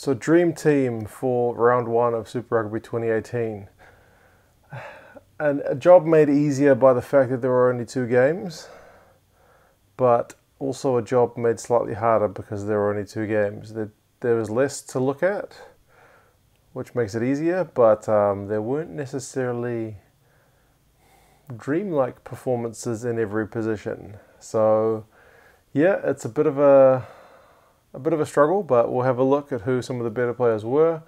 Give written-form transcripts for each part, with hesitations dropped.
So dream team for round one of Super Rugby 2018. And a job made easier by the fact that there were only 2 games, but also a job made slightly harder because there were only 2 games. There was less to look at, which makes it easier, but there weren't necessarily dreamlike performances in every position. So yeah, it's a bit of a struggle, but we'll have a look at who some of the better players were.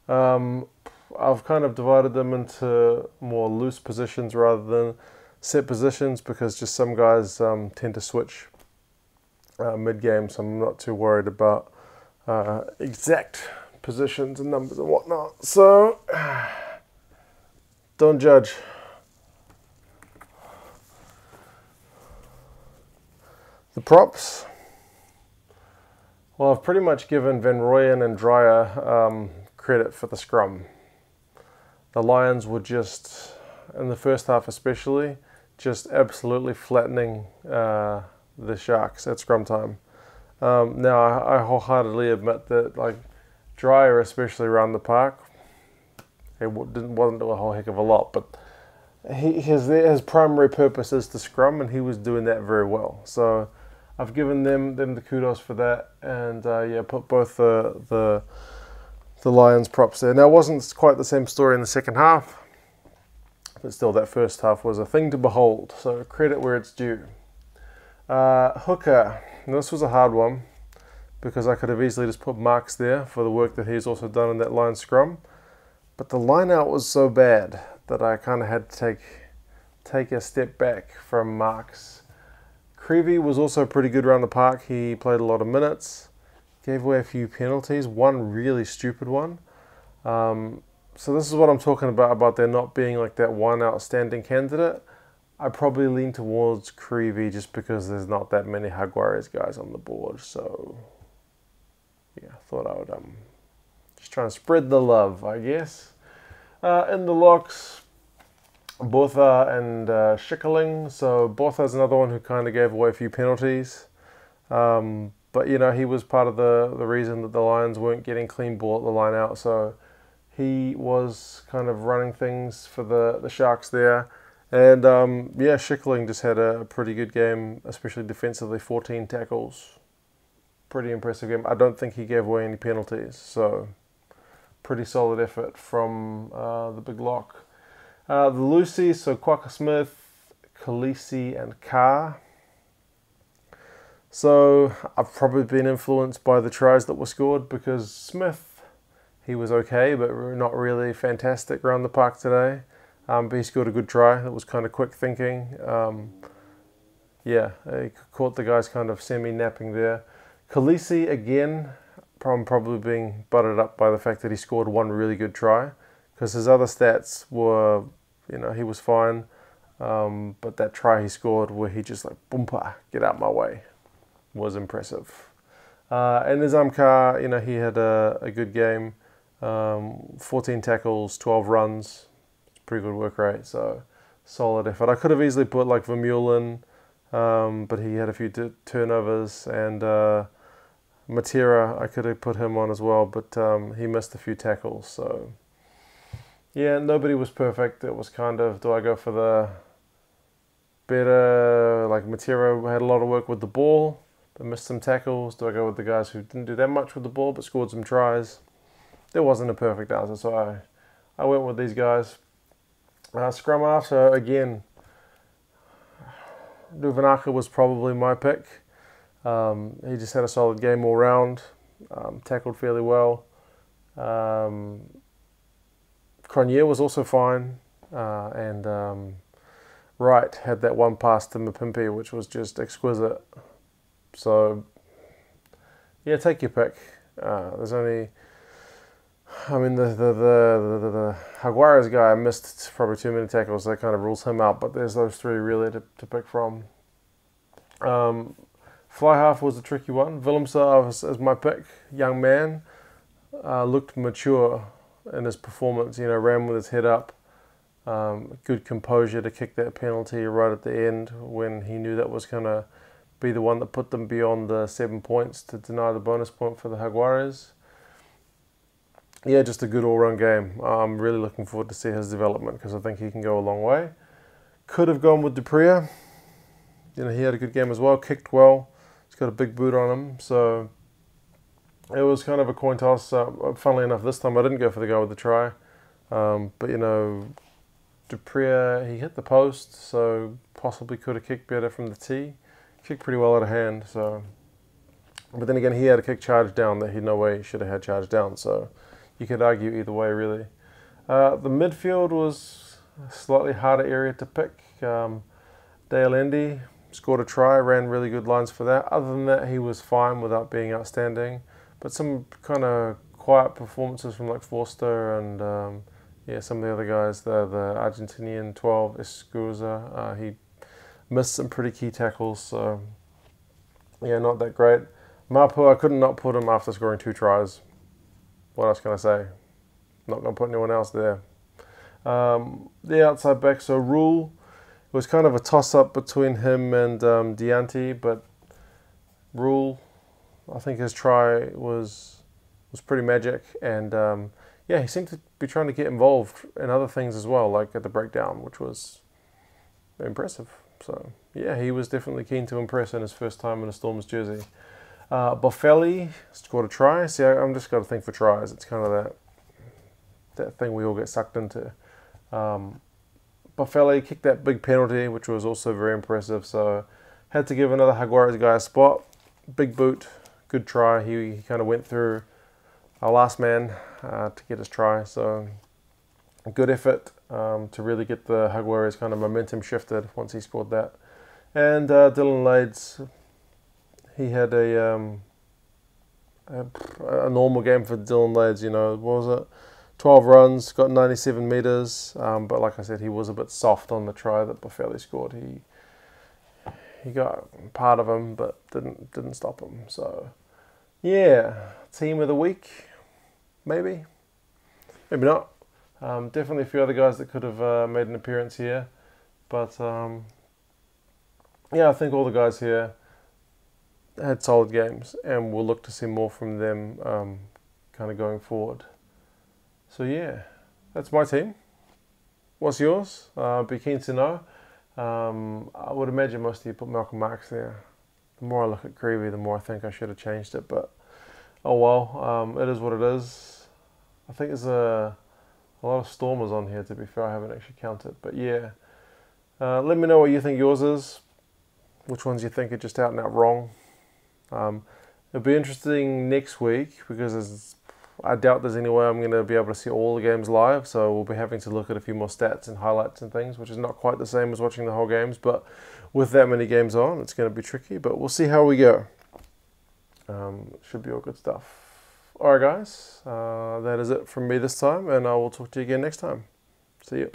I've kind of divided them into more loose positions rather than set positions because just some guys tend to switch mid-game, so I'm not too worried about exact positions and numbers and whatnot. So, don't judge. The props. Well, I've pretty much given Van Rooyen and Dreyer credit for the scrum. The Lions were just, in the first half especially, just absolutely flattening the Sharks at scrum time. Now, I wholeheartedly admit that, like, Dreyer, especially around the park, it wasn't a whole heck of a lot, but his primary purpose is to scrum, and he was doing that very well. So I've given them the kudos for that, and yeah, put both the Lions props there. Now, it wasn't quite the same story in the second half, but still, that first half was a thing to behold. So credit where it's due. Hooker. Now, this was a hard one because I could have easily just put Marks there for the work that he's also done in that line scrum, but the line out was so bad that I kind of had to take a step back from Marks. Preez was also pretty good around the park. He played a lot of minutes, gave away a few penalties, one really stupid one. So this is what I'm talking about there not being like that one outstanding candidate. I probably lean towards Preez just because there's not that many Jaguares guys on the board. So yeah, I thought I would just try and spread the love, I guess. In the locks, Botha and Schickerling. So Botha's another one who kind of gave away a few penalties. But, you know, he was part of the reason that the Lions weren't getting clean ball at the line out. So he was kind of running things for the Sharks there. And, yeah, Schickerling just had a pretty good game, especially defensively, 14 tackles. Pretty impressive game. I don't think he gave away any penalties. So pretty solid effort from the big lock. The Lucy, so Quokka Smith, Khaleesi and Carr. So I've probably been influenced by the tries that were scored because Smith, he was okay, but not really fantastic around the park today. But he scored a good try. That was kind of quick thinking. Yeah, he caught the guys kind of semi-napping there. Khaleesi, again, probably being butted up by the fact that he scored one really good try because his other stats were, you know, he was fine. But that try he scored where he just like, boompa, get out my way, was impressive. And Nizam Carr, you know, he had a good game. 14 tackles, 12 runs. Pretty good work rate, so solid effort. I could have easily put like Vermeulen, but he had a few turnovers, and Matera, I could have put him on as well, but he missed a few tackles. So yeah, nobody was perfect. It was kind of, do I go for the better, like Matera had a lot of work with the ball, but missed some tackles? Do I go with the guys who didn't do that much with the ball, but scored some tries? There wasn't a perfect answer, so I went with these guys. Scrum half, so again, Nuvanaka was probably my pick. He just had a solid game all round, tackled fairly well. Cronje was also fine, and Wright had that one pass to Mapimpi, which was just exquisite. So, yeah, take your pick. There's only, I mean, the Jaguares guy missed probably too many tackles. That kind of rules him out, but there's those three really to pick from. Fly half was a tricky one. Willemse is my pick. Young man, looked mature in his performance. You know, ran with his head up. Good composure to kick that penalty right at the end when he knew that was going to be the one that put them beyond the 7 points to deny the bonus point for the Jaguares. yeah, just a good all-round game. I'm really looking forward to see his development because I think he can go a long way. Could have gone with Preez. You know, he had a good game as well, kicked well. He's got a big boot on him, so it was kind of a coin toss. Funnily enough, this time I didn't go for the guy with the try. But, you know, Preez, he hit the post, so possibly could have kicked better from the tee. Kicked pretty well out of hand, so. But then again, he had a kick charge down that he no way should have had charged down, so you could argue either way, really. The midfield was a slightly harder area to pick. Dale Endy scored a try, ran really good lines for that. Other than that, he was fine without being outstanding. But some kind of quiet performances from like Forster and yeah, some of the other guys. The Argentinian 12, Escuza, he missed some pretty key tackles, so yeah, not that great. Mapu, I couldn't not put him after scoring 2 tries. What else can I say? Not going to put anyone else there. The outside back, so Rule, it was kind of a toss-up between him and Dianti, but Rule, I think his try was pretty magic, and yeah, he seemed to be trying to get involved in other things as well, like at the breakdown, which was impressive. So yeah, he was definitely keen to impress in his first time in a Stormers jersey. Boffelli scored a try. See, I'm just got to think for tries. It's kind of that thing we all get sucked into. Boffelli kicked that big penalty, which was also very impressive. So had to give another Jaguares guy a spot. Big boot, good try. He kind of went through our last man to get his try. So a good effort to really get the Jaguares kind of momentum shifted once he scored that. And Dilin Erasmus, he had a normal game for Dilin Erasmus, you know, what was it? 12 runs, got 97 metres, but like I said, he was a bit soft on the try that Boffelli scored. He got part of him, but didn't stop him. So, yeah, team of the week, maybe not. Definitely a few other guys that could have made an appearance here, but yeah, I think all the guys here had solid games, and we'll look to see more from them kind of going forward. So yeah, that's my team. What's yours? Be keen to know. I would imagine most of you put Malcolm Marks there. The more I look at Creevy, the more I think I should have changed it, but oh well, it is what it is. I think there's a lot of Stormers on here, to be fair. I haven't actually counted, but yeah. Let me know what you think yours is. Which ones you think are just out and out wrong. It'll be interesting next week because I doubt there's any way I'm going to be able to see all the games live, so we'll be having to look at a few more stats and highlights and things, which is not quite the same as watching the whole games, but with that many games on, it's going to be tricky, but we'll see how we go. Should be all good stuff. Alright guys, that is it from me this time, and I will talk to you again next time. See you.